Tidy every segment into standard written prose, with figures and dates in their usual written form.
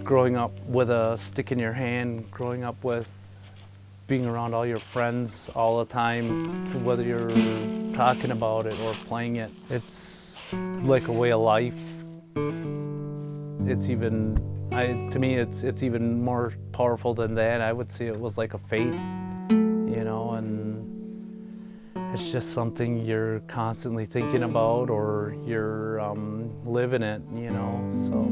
Growing up with a stick in your hand, growing up with being around all your friends all the time, whether you're talking about it or playing it, it's like a way of life. It's even, to me, it's even more powerful than that. I would say it was like a faith, you know, and it's just something you're constantly thinking about, or you're living it, you know, so.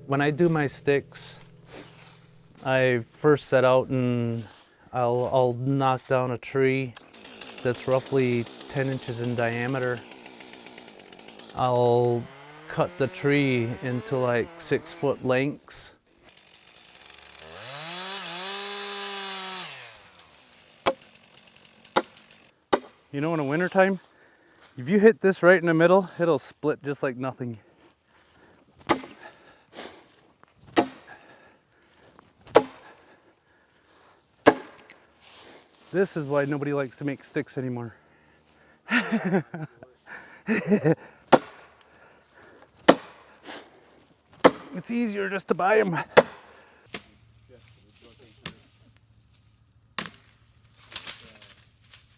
When I do my sticks, I first set out and I'll knock down a tree that's roughly 10 inches in diameter. I'll cut the tree into like 6-foot lengths. You know, in the wintertime, if you hit this right in the middle, it'll split just like nothing. This is why nobody likes to make sticks anymore. It's easier just to buy them.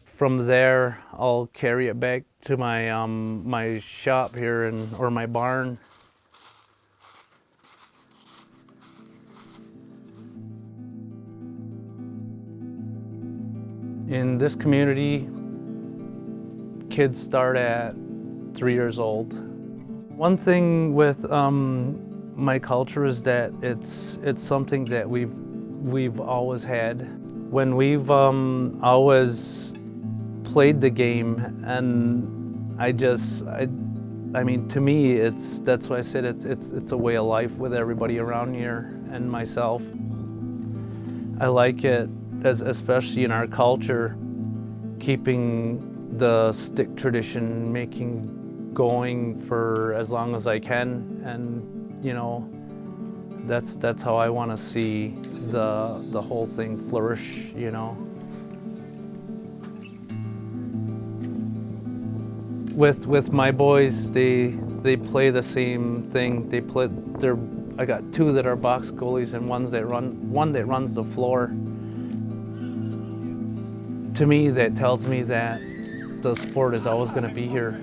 From there, I'll carry it back to my my shop here, or my barn. In this community, kids start at 3 years old. One thing with my culture is that it's something that we've always had. When we've always played the game, and I mean, to me, that's why I said it's a way of life with everybody around here and myself. I like it, especially in our culture, keeping the stick tradition, going for as long as I can, and you know, that's how I want to see the whole thing flourish, you know. With my boys, they play the same thing. I got 2 that are box goalies and one that runs the floor. To me, that tells me that the sport is always going to be here,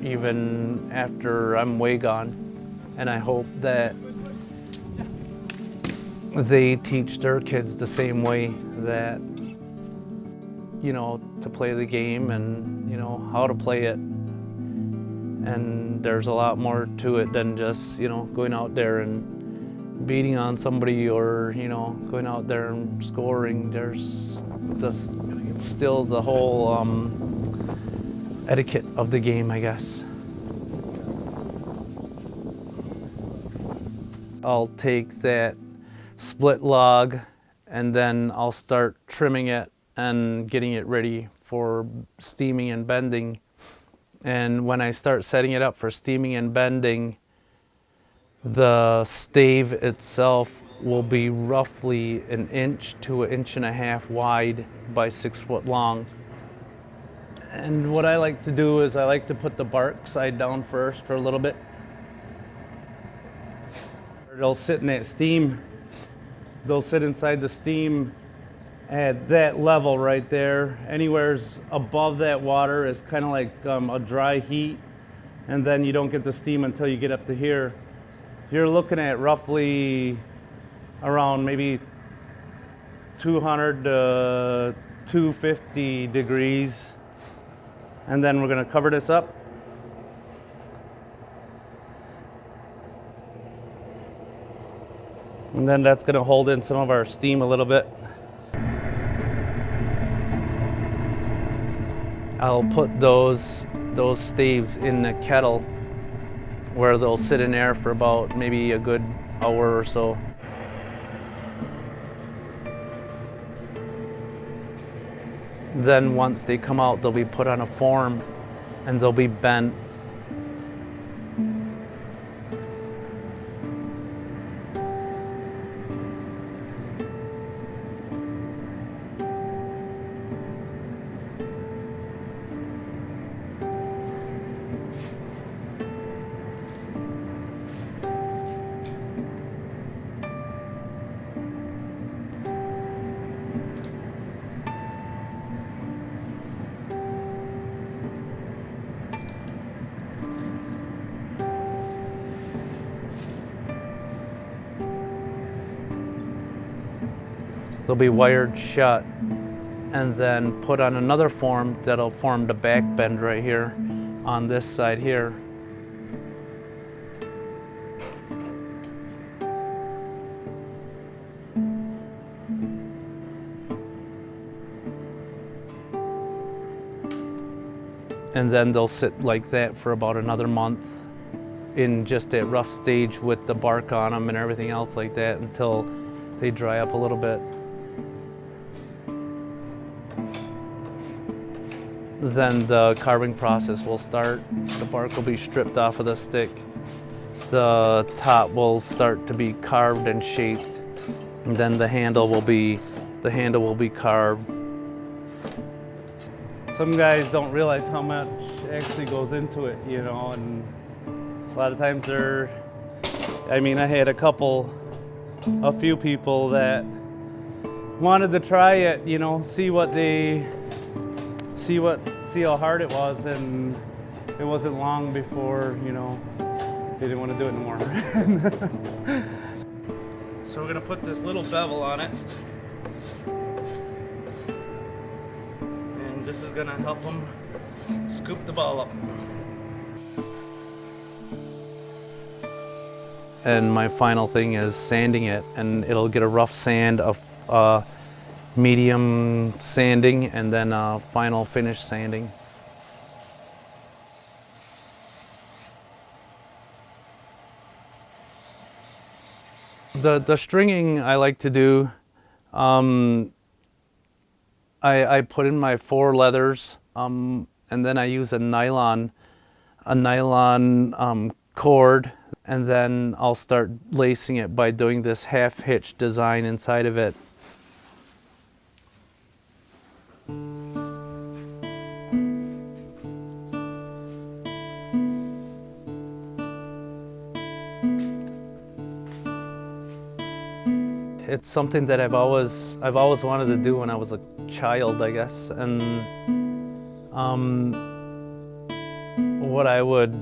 even after I'm way gone. And I hope that they teach their kids the same way, that, you know, to play the game and, you know, how to play it. And there's a lot more to it than just, you know, going out there and beating on somebody, or, you know, going out there and scoring. There's still the whole etiquette of the game, I guess. I'll take that split log and then I'll start trimming it and getting it ready for steaming and bending. And when I start setting it up for steaming and bending, the stave itself will be roughly 1 inch to 1.5 inches wide by 6 foot long. And what I like to do is I like to put the bark side down first for a little bit. They'll sit in that steam. They'll sit inside the steam at that level right there. Anywhere's above that water is kind of like a dry heat, and then you don't get the steam until you get up to here. you're looking at roughly around maybe 200 to 250 degrees. And then we're going to cover this up. And then that's going to hold in some of our steam a little bit. I'll put those staves in the kettle where they'll sit in there for about maybe a good hour or so. Then once they come out, they'll be put on a form and they'll be bent. They'll be wired shut and then put on another form that'll form the back bend right here on this side here. And then they'll sit like that for about another month in just a rough stage with the bark on them and everything else like that until they dry up a little bit. Then the carving process will start. The bark will be stripped off of the stick. The top will start to be carved and shaped. And then the handle will be carved. Some guys don't realize how much actually goes into it, you know, and a lot of times I had a few people that wanted to try it, you know, see how hard it was, and it wasn't long before, you know, they didn't want to do it anymore. So we're gonna put this little bevel on it, and this is gonna help them scoop the ball up. And my final thing is sanding it, and it'll get a rough sand of medium sanding and then final finish sanding. The stringing I like to do, I put in my 4 leathers, and then I use a nylon cord, and then I'll start lacing it by doing this half hitch design inside of it. It's something that I've always wanted to do when I was a child, I guess. And what I would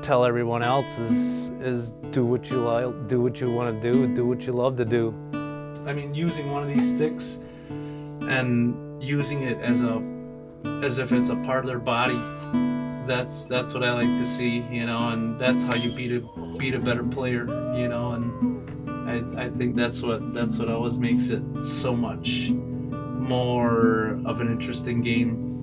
tell everyone else is do what you like, do what you want to do what you love to do. I mean, using one of these sticks and using it as if it's a part of their body. That's what I like to see, you know, and that's how you beat a better player, you know, and I think that's what always makes it so much more of an interesting game.